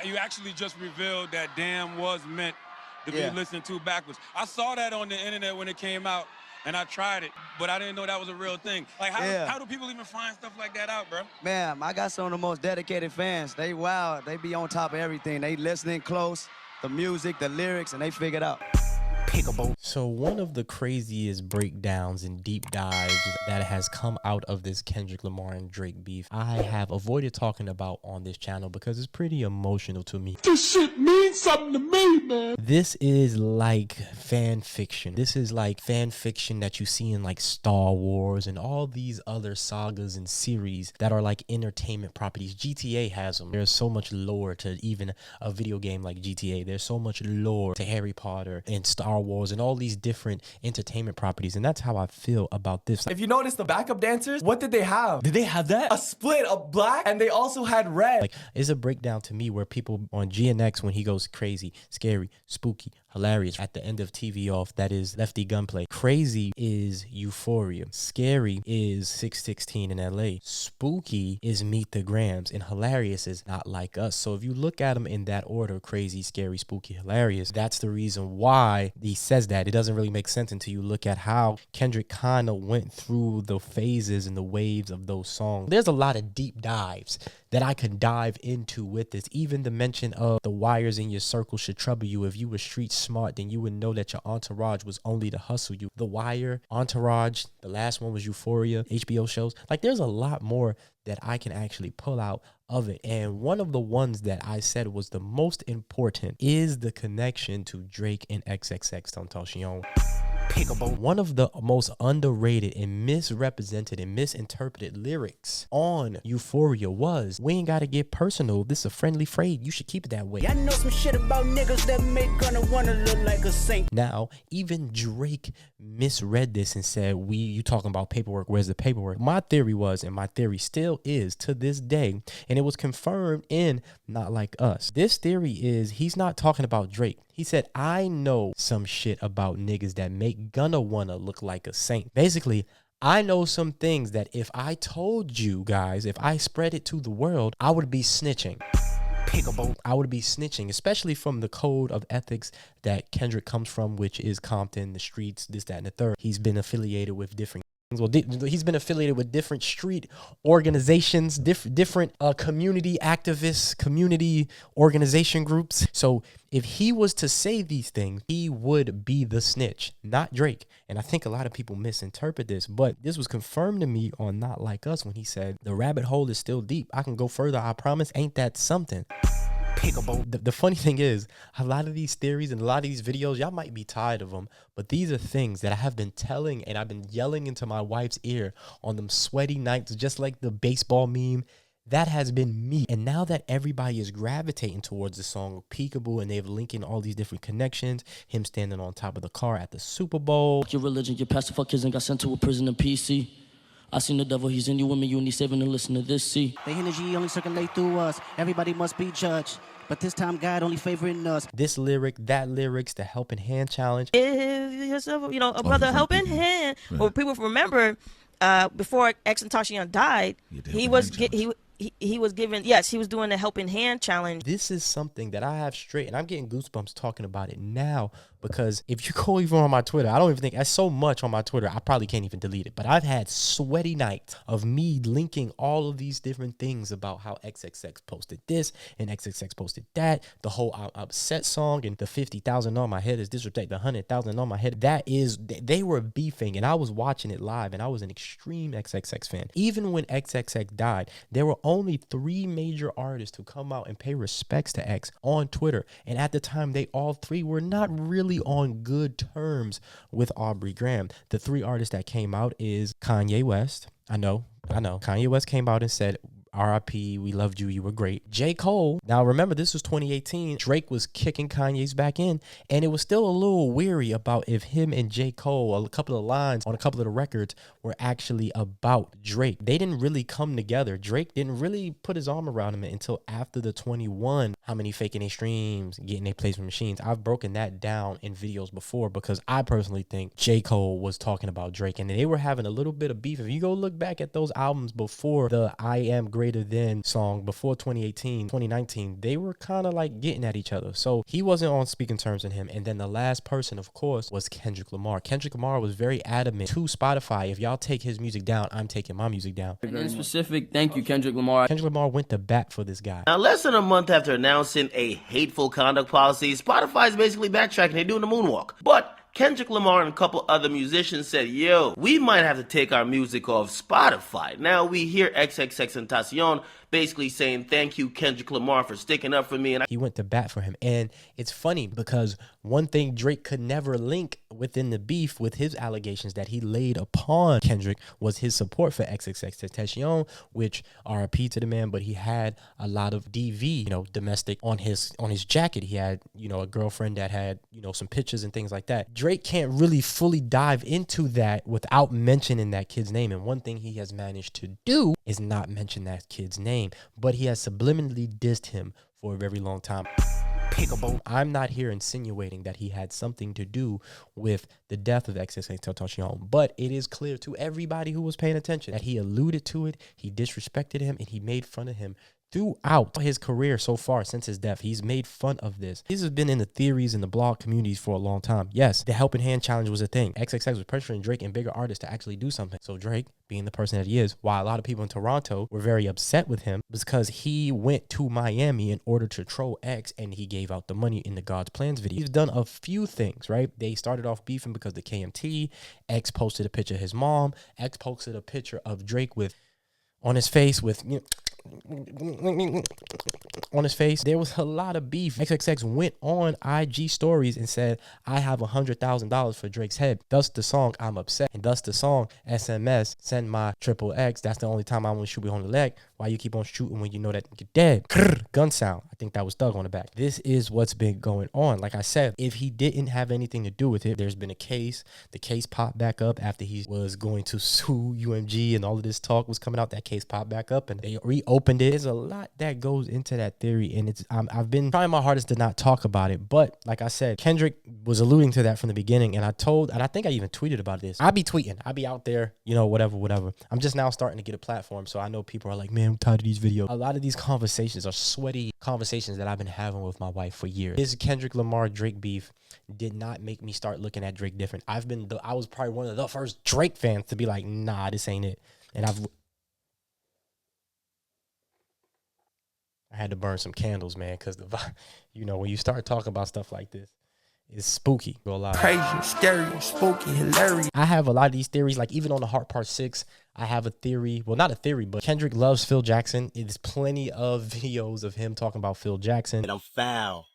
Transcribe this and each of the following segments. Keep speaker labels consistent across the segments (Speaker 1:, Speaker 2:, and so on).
Speaker 1: You actually just revealed that damn was meant to be listened to backwards. I saw that on the internet when it came out, and I tried it, but I didn't know that was a real thing. Like, how do people even find stuff like that out, bro?
Speaker 2: Man, I got some of the most dedicated fans. They wild. They be on top of everything. They listening close, the music, the lyrics, and they figure it out.
Speaker 3: So one of the craziest breakdowns and deep dives that has come out of this Kendrick Lamar and Drake beef, I have avoided talking about on this channel because it's pretty emotional to me.
Speaker 4: This shit means something to me, man.
Speaker 3: This is like fan fiction. This is like fan fiction that you see in like Star Wars and all these other sagas and series that are like entertainment properties. GTA has them. There's so much lore to even a video game like GTA. There's so much lore to Harry Potter and Star Wars and all these different entertainment properties, and that's how I feel about this.
Speaker 5: If you notice the backup dancers, what did they have?
Speaker 3: Did they have that?
Speaker 5: A split of black, and they also had red.
Speaker 3: Like, it's a breakdown to me where people on GNX, when he goes crazy, scary, spooky, hilarious, at the end of TV Off, that is Lefty Gunplay. Crazy is Euphoria. Scary is 616 in LA. Spooky is Meet the Grams, and hilarious is Not Like Us. So if you look at them in that order, crazy, scary, spooky, hilarious, that's the reason why he says that. It doesn't really make sense until you look at how Kendrick kind of went through the phases and the waves of those songs. There's a lot of deep dives that I could dive into with this. Even the mention of the wires in your circle should trouble you. If you were street smart, then you would know that your entourage was only to hustle you. The Wire, Entourage, the last one was Euphoria, HBO shows. Like, there's a lot more that I can actually pull out of it. And one of the ones that I said was the most important is the connection to Drake and XXXTentacion. One of the most underrated and misrepresented and misinterpreted lyrics on Euphoria was, "We ain't gotta get personal. This is a friendly phrase. You should keep it that way."
Speaker 6: I know some shit about niggas that make gonna wanna look like a saint.
Speaker 3: Now, even Drake misread this and said, you talking about paperwork, where's the paperwork? My theory was, and my theory still is to this day, and it was confirmed in Not Like Us. This theory is he's not talking about Drake. He said, I know some shit about niggas that make gonna wanna look like a saint. Basically, I know some things that if I told you guys, if I spread it to the world, I would be snitching. I would be snitching, especially from the code of ethics that Kendrick comes from, which is Compton, the streets, this, that, and the third. He's been affiliated with different he's been affiliated with different street organizations, different community activists, community organization groups. So if he was to say these things, he would be the snitch, not Drake. And I think a lot of people misinterpret this, but this was confirmed to me on Not Like Us when he said, the rabbit hole is still deep. I can go further, I promise. Ain't that something? The funny thing is, a lot of these theories and a lot of these videos, y'all might be tired of them, but these are things that I have been telling and I've been yelling into my wife's ear on them sweaty nights, just like the baseball meme. That has been me. And now that everybody is gravitating towards the song Peekaboo and they've linking all these different connections, him standing on top of the car at the Super Bowl.
Speaker 7: Your religion, your pastor fuck kids and got sent to a prison in PC. I seen the devil, he's in you, women, you need saving to listen to this, see.
Speaker 6: The energy only circulate through us. Everybody must be judged. But this time, God only favoring us.
Speaker 3: This lyric, that lyrics, the Helping Hand challenge.
Speaker 8: If yourself, a brother helping hand. Right. Well, people remember before XXXTentacion died, he was given, yes, he was doing the Helping Hand challenge.
Speaker 3: This is something that I have straight, and I'm getting goosebumps talking about it now, because if you go even on my Twitter, I don't even think, that's so much on my Twitter, I probably can't even delete it, but I've had sweaty nights of me linking all of these different things about how XXX posted this and XXX posted that, the whole I'm Upset song and the 50,000 on my head is disrespect, the 100,000 on my head. That is, they were beefing, and I was watching it live, and I was an extreme XXX fan. Even when XXX died, there were only 3 major artists to come out and pay respects to X on Twitter, and at the time, they all 3 were not really on good terms with Aubrey Graham. The 3 artists that came out is Kanye West. I know. Kanye West came out and said, R.I.P. We loved you. You were great. J. Cole. Now, remember, this was 2018. Drake was kicking Kanye's back in, and it was still a little weary about if him and J. Cole, a couple of lines on a couple of the records were actually about Drake. They didn't really come together. Drake didn't really put his arm around him until after the 21. How many faking their streams, getting their placement machines. I've broken that down in videos before because I personally think J. Cole was talking about Drake, and they were having a little bit of beef. If you go look back at those albums before the I Am Great Greater Than song before 2018, 2019, they were kind of like getting at each other. So he wasn't on speaking terms with him. And then the last person, of course, was Kendrick Lamar. Kendrick Lamar was very adamant to Spotify, if y'all take his music down, I'm taking my music down.
Speaker 7: And in specific, thank you, Kendrick Lamar.
Speaker 3: Kendrick Lamar went to bat for this guy.
Speaker 9: Now, less than a month after announcing a hateful conduct policy, Spotify is basically backtracking. They're doing the moonwalk. But Kendrick Lamar and a couple other musicians said, yo, we might have to take our music off Spotify. Now we hear XXXTentacion basically saying, thank you, Kendrick Lamar, for sticking up for me. And
Speaker 3: he went to bat for him. And it's funny because one thing Drake could never link within the beef with his allegations that he laid upon Kendrick was his support for XXXTentacion, which RIP to the man, but he had a lot of DV, domestic on his jacket. He had, a girlfriend that had, some pictures and things like that. Drake can't really fully dive into that without mentioning that kid's name. And one thing he has managed to do is not mention that kid's name, but he has subliminally dissed him for a very long time. I'm not here insinuating that he had something to do with the death of XXXTentacion, but it is clear to everybody who was paying attention that he alluded to it, he disrespected him, and he made fun of him throughout his career so far since his death. He's made fun of this. This has been in the theories and the blog communities for a long time. Yes, the helping hand challenge was a thing. XXX was pressuring Drake and bigger artists to actually do something. So Drake, being the person that he is, while a lot of people in Toronto were very upset with him, because he went to Miami in order to troll X and he gave out the money in the God's Plans video. He's done a few things, right? They started off beefing because the KMT. X posted a picture of his mom. X posted a picture of Drake with on his face with on his face. There was a lot of beef. XXX went on IG stories and said, I have $100,000 for Drake's head. Thus the song I'm Upset. And thus the song SMS Send My XXX. That's the only time I want to shoot you on the leg. Why you keep on shooting when you know that you're dead? Gun sound. I think that was Thug on the back. This is what's been going on. Like I said, if he didn't have anything to do with it, there's been a case. The case popped back up after he was going to sue UMG and all of this talk was coming out. That case popped back up and they reopened it. There's a lot that goes into that theory, and it's I've been trying my hardest to not talk about it, but like I said, Kendrick was alluding to that from the beginning, and I think I even tweeted about this. I be tweeting. I be out there, whatever. I'm just now starting to get a platform, so I know people are like, man, I'm tired of these videos. A lot of these conversations are sweaty conversations that I've been having with my wife for years. This Kendrick Lamar Drake beef did not make me start looking at Drake different. I was probably one of the first Drake fans to be like, nah, this ain't it. And I had to burn some candles, man, because when you start talking about stuff like this, it's spooky. Go live.
Speaker 4: Crazy, scary, spooky, hilarious.
Speaker 3: I have a lot of these theories, like even on the Heart Part 6, I have a theory. Well, not a theory, but Kendrick loves Phil Jackson. There's plenty of videos of him talking about Phil Jackson.
Speaker 9: I'm foul.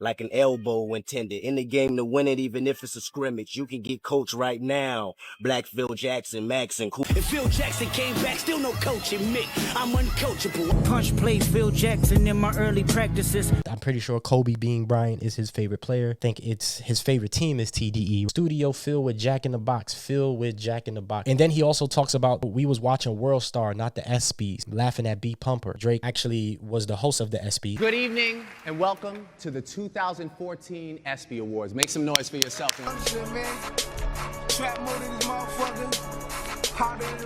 Speaker 9: Like an elbow intended. In the game to win it, even if it's a scrimmage. You can get coached right now. Black Phil Jackson, Max, and cool.
Speaker 10: If Phil Jackson came back, still no coaching Mick. I'm uncoachable. Punch played Phil Jackson in my early practices.
Speaker 3: I'm pretty sure Kobe Bean Bryant is his favorite player. I think it's his favorite team is TDE. Studio filled with Jack in the Box. And then he also talks about we was watching World Star, not the ESPYs, laughing at B Pumper. Drake actually was the host of the ESPY.
Speaker 11: Good evening and welcome to the 2014 ESPY Awards. Make some noise for yourself.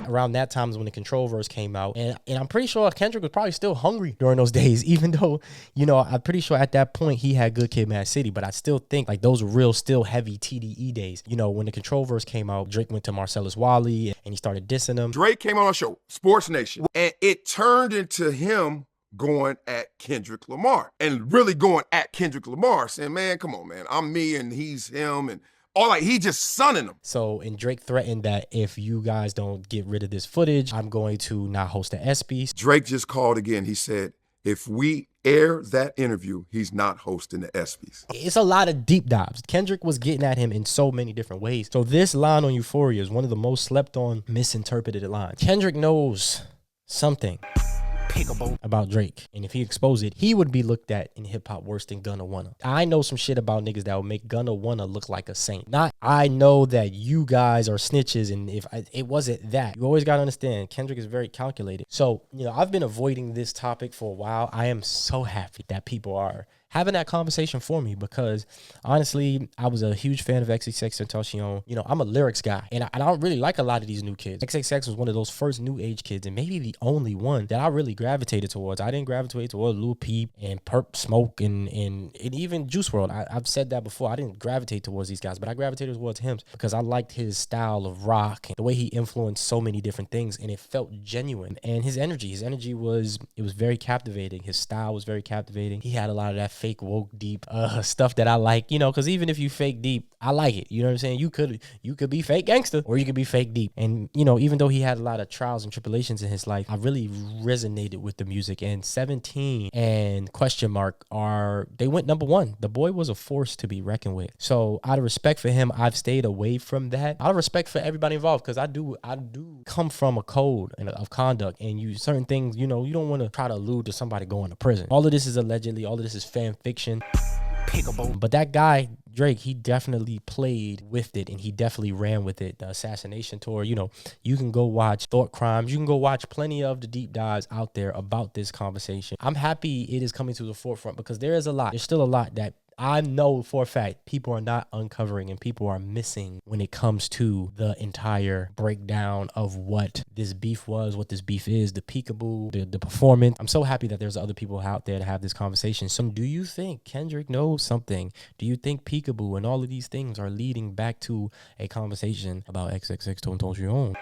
Speaker 3: Around that time is when the Control verse came out. And I'm pretty sure Kendrick was probably still hungry during those days, even though, I'm pretty sure at that point he had Good Kid, Mad City. But I still think like those were real, still heavy TDE days. When the Control verse came out, Drake went to Marcellus Wiley and he started dissing him.
Speaker 4: Drake came on our show, Sports Nation, and it turned into him going at Kendrick Lamar and really going at Kendrick Lamar, saying, man, come on, man, I'm me and he's him, and all like he just sunning him.
Speaker 3: So, and Drake threatened that if you guys don't get rid of this footage, I'm going to not host the ESPYs.
Speaker 4: Drake just called again. He said, if we air that interview, he's not hosting the ESPYs.
Speaker 3: It's a lot of deep dives. Kendrick was getting at him in so many different ways. So this line on Euphoria is one of the most slept on, misinterpreted lines. Kendrick knows something about Drake, and if he exposed it, he would be looked at in hip-hop worse than Gunna Wanna. I know some shit about niggas that would make Gunna Wanna look like a saint. I know that you guys are snitches, and if it wasn't that, you always gotta understand Kendrick is very calculated. So I've been avoiding this topic for a while. I am so happy that people are having that conversation for me, because honestly, I was a huge fan of XXXTentacion. I'm a lyrics guy, and I don't really like a lot of these new kids. XXX was one of those first new age kids, and maybe the only one that I really really gravitated towards. I didn't gravitate towards Lil Peep and Perp Smoke and even Juice WRLD. I've said that before. I didn't gravitate towards these guys, but I gravitated towards him because I liked his style of rock and the way he influenced so many different things, and it felt genuine. And his energy was very captivating. His style was very captivating. He had a lot of that fake woke deep stuff that I like, you know, because even if you fake deep, I like it. You know what I'm saying? You could be fake gangster or you could be fake deep. And, you know, even though he had a lot of trials and tribulations in his life, I really resonated with the music. And 17 and Question Mark they went number one. The boy was a force to be reckoned with. So out of respect for him, I've stayed away from that. Out of respect for everybody involved, because I do come from a code of conduct, and certain things, you know, you don't want to try to allude to somebody going to prison. All of this is allegedly, all of this is fan fiction. But that guy, Drake, he definitely played with it, and he definitely ran with it. The assassination tour, you know, you can go watch Thought Crimes. You can go watch plenty of the deep dives out there about this conversation. I'm happy it is coming to the forefront because there's still a lot that I know for a fact people are not uncovering and people are missing when it comes to the entire breakdown of what this beef was, what this beef is, the peekaboo, the performance. I'm so happy that there's other people out there to have this conversation. So do you think Kendrick knows something? Do you think peekaboo and all of these things are leading back to a conversation about XXXTentacion?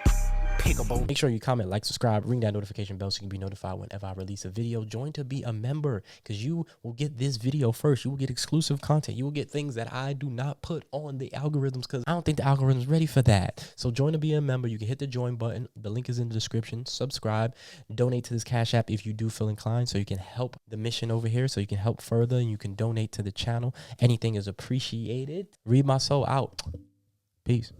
Speaker 3: Make sure you comment, like, subscribe, ring that notification bell so you can be notified whenever I release a video. Join to be a member because you will get this video first. You will get exclusive content. You will get things that I do not put on the algorithms because I don't think the algorithm's ready for that. So join to be a member. You can hit the join button. The link is in the description. Subscribe. Donate to this Cash App if you do feel inclined so you can help the mission over here, so you can help further and you can donate to the channel. Anything is appreciated. Read my soul out. Peace.